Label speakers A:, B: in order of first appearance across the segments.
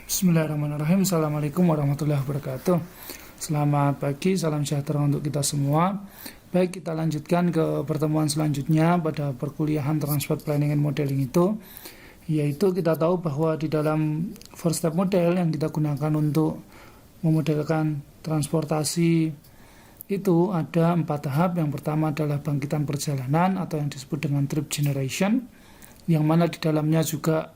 A: Bismillahirrahmanirrahim. Assalamualaikum warahmatullahi wabarakatuh. Selamat pagi, salam sejahtera untuk kita semua. Baik, kita lanjutkan ke pertemuan selanjutnya pada perkuliahan Transport Planning and Modeling itu, yaitu kita tahu bahwa di dalam 4-step model yang kita gunakan untuk memodelkan transportasi itu ada 4 tahap. Yang pertama adalah bangkitan perjalanan atau yang disebut dengan trip generation, yang mana di dalamnya juga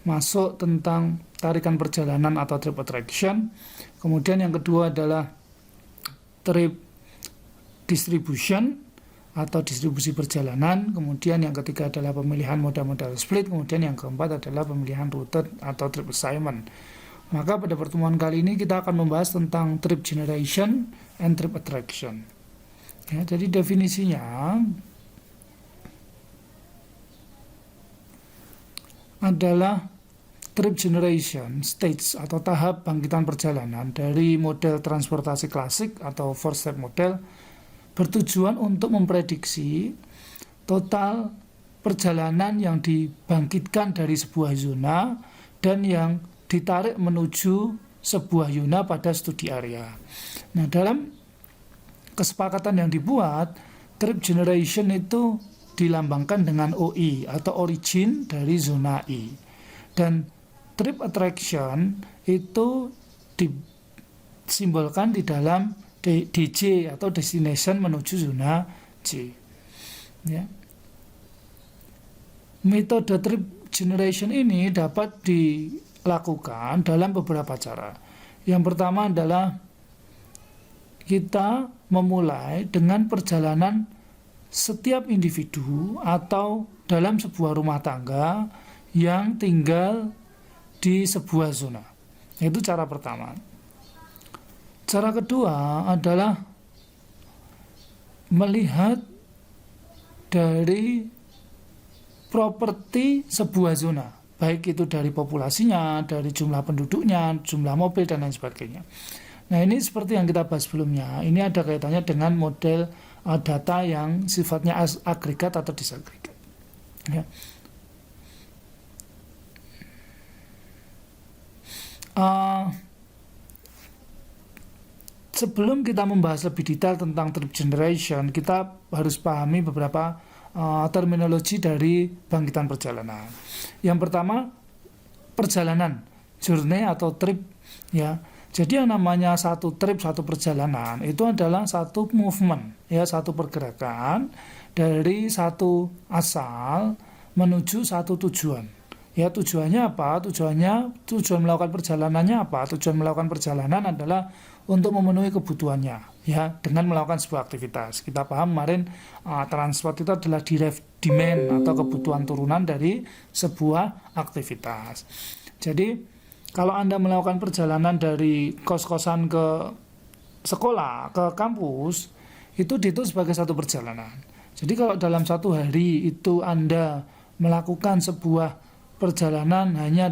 A: masuk tentang tarikan perjalanan atau trip attraction. Kemudian yang kedua adalah trip distribution atau distribusi perjalanan. Kemudian yang ketiga adalah pemilihan moda-modal split. Kemudian yang keempat adalah pemilihan rute atau trip assignment. Maka pada pertemuan kali ini kita akan membahas tentang trip generation and trip attraction. Ya, jadi definisinya adalah trip generation stage atau tahap bangkitan perjalanan dari model transportasi klasik atau 4-step model bertujuan untuk memprediksi total perjalanan yang dibangkitkan dari sebuah zona dan yang ditarik menuju sebuah zona pada studi area. Nah, dalam kesepakatan yang dibuat, trip generation itu dilambangkan dengan OI atau origin dari zona I. Dan trip attraction itu disimbolkan di dalam DJ atau destination menuju zona J. Ya. Metode trip generation ini dapat dilakukan dalam beberapa cara. Yang pertama adalah kita memulai dengan perjalanan setiap individu atau dalam sebuah rumah tangga yang tinggal di sebuah zona. Itu cara pertama. Cara kedua adalah melihat dari properti sebuah zona, baik itu dari populasinya, dari jumlah penduduknya, jumlah mobil, dan lain sebagainya. Nah, ini seperti yang kita bahas sebelumnya. Ini ada kaitannya dengan model data yang sifatnya agregat atau disagregat. Ya. Sebelum kita membahas lebih detail tentang trip generation, kita harus pahami beberapa terminologi dari bangkitan perjalanan. Yang pertama, perjalanan, journey atau trip, ya. Jadi yang namanya satu trip, satu perjalanan itu adalah satu movement, ya, satu pergerakan dari satu asal menuju satu tujuan. Ya, tujuannya apa? Tujuan melakukan perjalanannya apa? Tujuan melakukan perjalanan adalah untuk memenuhi kebutuhannya, ya, dengan melakukan sebuah aktivitas. Kita paham kemarin transport itu adalah derived demand atau kebutuhan turunan dari sebuah aktivitas. Jadi, kalau Anda melakukan perjalanan dari kos-kosan ke sekolah, ke kampus, itu dihitung sebagai satu perjalanan. Jadi, kalau dalam satu hari itu Anda melakukan sebuah perjalanan hanya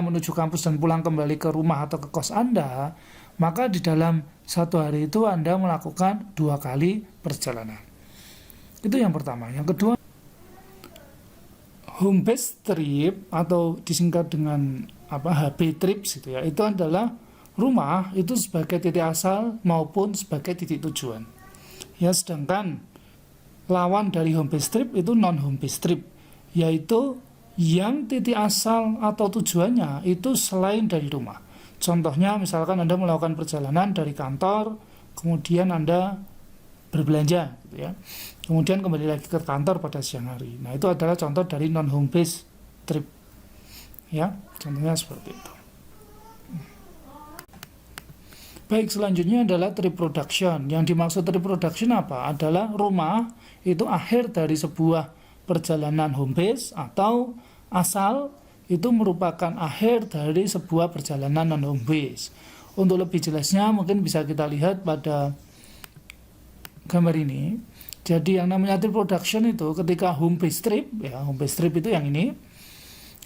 A: menuju kampus dan pulang kembali ke rumah atau ke kos Anda, maka di dalam satu hari itu Anda melakukan 2 kali perjalanan. Itu yang pertama. Yang kedua, home base trip atau disingkat dengan HB trips gitu ya. Itu adalah rumah itu sebagai titik asal maupun sebagai titik tujuan. Ya, sedangkan lawan dari home base trip itu non home base trip, yaitu yang titik asal atau tujuannya itu selain dari rumah. Contohnya misalkan Anda melakukan perjalanan dari kantor, kemudian Anda berbelanja gitu ya. Kemudian kembali lagi ke kantor pada siang hari. Nah, itu adalah contoh dari non home base trip. Ya, contohnya seperti itu. Baik, selanjutnya adalah trip production. Yang dimaksud trip production apa? Adalah rumah itu akhir dari sebuah perjalanan home base atau asal itu merupakan akhir dari sebuah perjalanan non home base. Untuk lebih jelasnya mungkin bisa kita lihat pada gambar ini. Jadi yang namanya trip production itu ketika home base trip, ya, home base trip itu yang ini.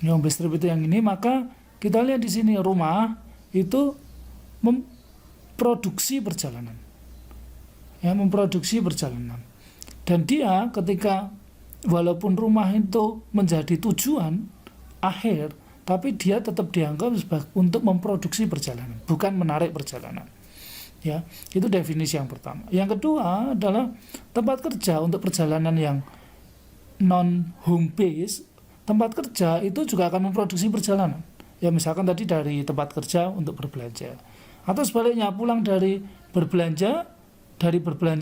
A: Home base trip itu yang ini, maka kita lihat di sini rumah itu memproduksi perjalanan. Ya, memproduksi perjalanan. Dan dia ketika walaupun rumah itu menjadi tujuan akhir, tapi dia tetap dianggap untuk memproduksi perjalanan, bukan menarik perjalanan. Ya, itu definisi yang pertama. Yang kedua adalah tempat kerja untuk perjalanan yang non home base. Tempat kerja itu juga akan memproduksi perjalanan. Ya, misalkan tadi dari tempat kerja untuk berbelanja, atau sebaliknya pulang dari berbelanja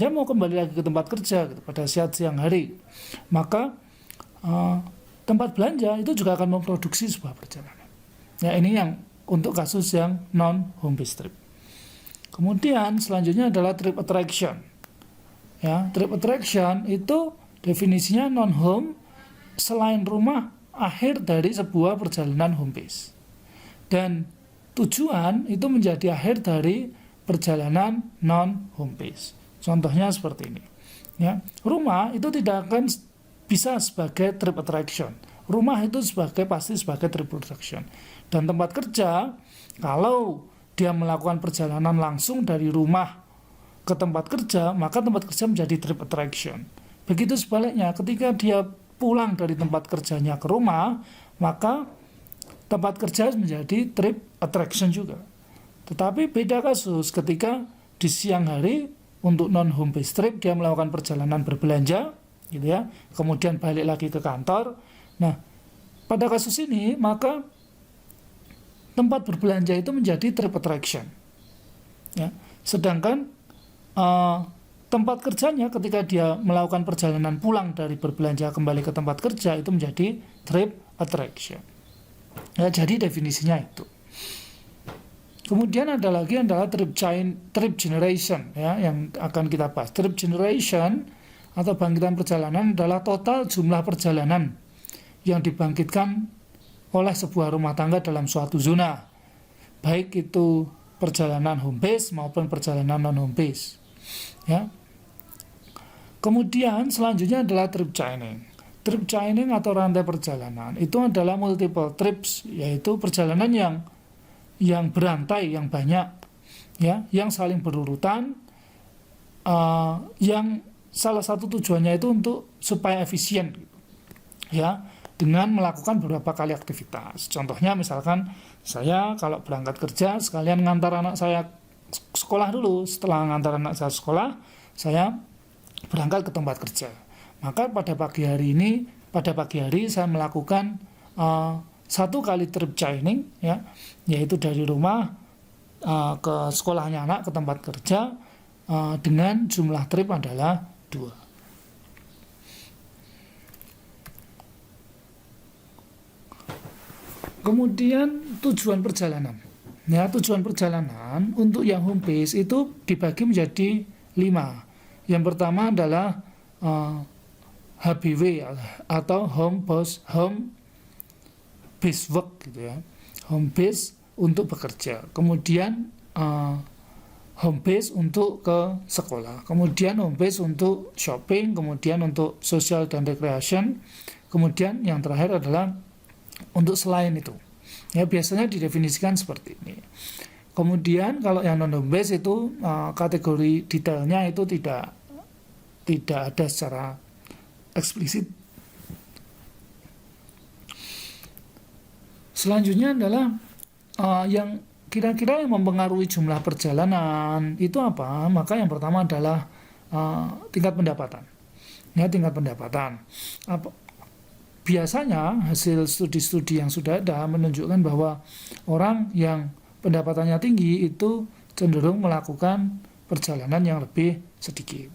A: mau kembali lagi ke tempat kerja gitu, pada saat siang hari, maka tempat belanja itu juga akan memproduksi sebuah perjalanan. Ya, ini yang untuk kasus yang non home based trip. Kemudian selanjutnya adalah trip attraction. Ya, trip attraction itu definisinya non home selain rumah akhir dari sebuah perjalanan home base, dan tujuan itu menjadi akhir dari perjalanan non home base. Contohnya seperti ini. Ya, rumah itu tidak akan bisa sebagai trip attraction. Rumah itu pasti sebagai trip attraction. Dan tempat kerja, kalau dia melakukan perjalanan langsung dari rumah ke tempat kerja, maka tempat kerja menjadi trip attraction. Begitu sebaliknya, ketika dia pulang dari tempat kerjanya ke rumah, maka tempat kerja menjadi trip attraction juga. Tetapi beda kasus ketika di siang hari untuk non home based trip dia melakukan perjalanan berbelanja, gitu ya, kemudian balik lagi ke kantor. Nah, pada kasus ini maka tempat berbelanja itu menjadi trip attraction. Ya, sedangkan tempat kerjanya ketika dia melakukan perjalanan pulang dari berbelanja kembali ke tempat kerja itu menjadi trip attraction. Ya, jadi definisinya itu. Kemudian adalah trip generation, ya, yang akan kita bahas. Trip generation atau bangkitan perjalanan adalah total jumlah perjalanan yang dibangkitkan oleh sebuah rumah tangga dalam suatu zona, baik itu perjalanan home base maupun perjalanan non home base. Ya. Kemudian selanjutnya adalah trip chaining. Trip chaining atau rantai perjalanan itu adalah multiple trips, yaitu perjalanan yang berantai, yang banyak, ya, yang saling berurutan, yang salah satu tujuannya itu supaya efisien, ya, dengan melakukan beberapa kali aktivitas. Contohnya misalkan saya kalau berangkat kerja sekalian ngantar anak saya sekolah dulu, setelah ngantar anak saya sekolah, saya berangkat ke tempat kerja. Maka pada pagi hari saya melakukan satu kali trip chaining, ya, yaitu dari rumah ke sekolahnya anak ke tempat kerja, dengan jumlah trip adalah 2. Kemudian tujuan perjalanan. Ya, tujuan perjalanan untuk yang home base itu dibagi menjadi 5. Yang pertama adalah HBW atau home base work, gitu ya. Home base untuk bekerja. Kemudian home base untuk ke sekolah. Kemudian home base untuk shopping, kemudian untuk social dan recreation. Kemudian yang terakhir adalah untuk selain itu. Ya, biasanya didefinisikan seperti ini. Kemudian kalau yang non home base itu kategori detailnya itu tidak ada secara eksplisit. Selanjutnya adalah yang kira-kira yang mempengaruhi jumlah perjalanan itu apa? Maka yang pertama adalah tingkat pendapatan. Ya, tingkat pendapatan. Biasanya hasil studi-studi yang sudah ada menunjukkan bahwa orang yang pendapatannya tinggi itu cenderung melakukan perjalanan yang lebih sedikit.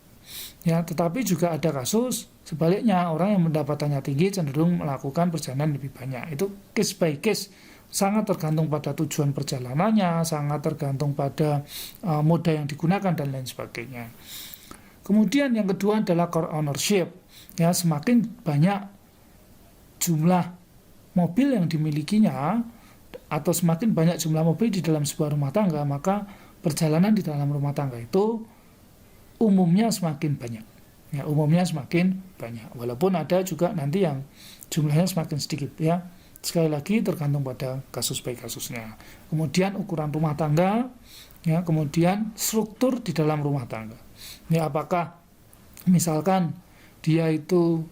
A: Ya, tetapi juga ada kasus sebaliknya, orang yang pendapatannya tinggi cenderung melakukan perjalanan lebih banyak. Itu case by case, sangat tergantung pada tujuan perjalanannya, sangat tergantung pada moda yang digunakan dan lain sebagainya. Kemudian yang kedua adalah core ownership. Ya, semakin banyak jumlah mobil yang dimilikinya atau semakin banyak jumlah mobil di dalam sebuah rumah tangga, maka perjalanan di dalam rumah tangga itu umumnya semakin banyak. Ya, umumnya semakin banyak. Walaupun ada juga nanti yang jumlahnya semakin sedikit, ya. Sekali lagi tergantung pada kasus by kasusnya. Kemudian ukuran rumah tangga, ya, kemudian struktur di dalam rumah tangga. Ya, apakah misalkan dia itu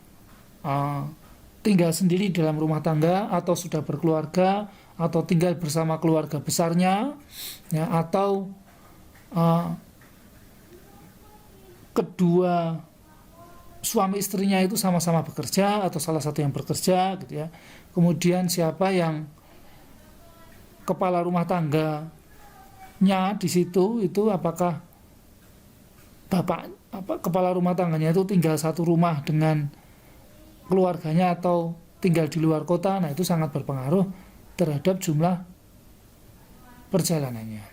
A: tinggal sendiri dalam rumah tangga atau sudah berkeluarga atau tinggal bersama keluarga besarnya, ya, atau kedua suami istrinya itu sama-sama bekerja atau salah satu yang bekerja gitu ya. Kemudian siapa yang kepala rumah tangganya di situ, itu apakah kepala rumah tangganya itu tinggal satu rumah dengan keluarganya atau tinggal di luar kota. Nah, itu sangat berpengaruh terhadap jumlah perjalanannya.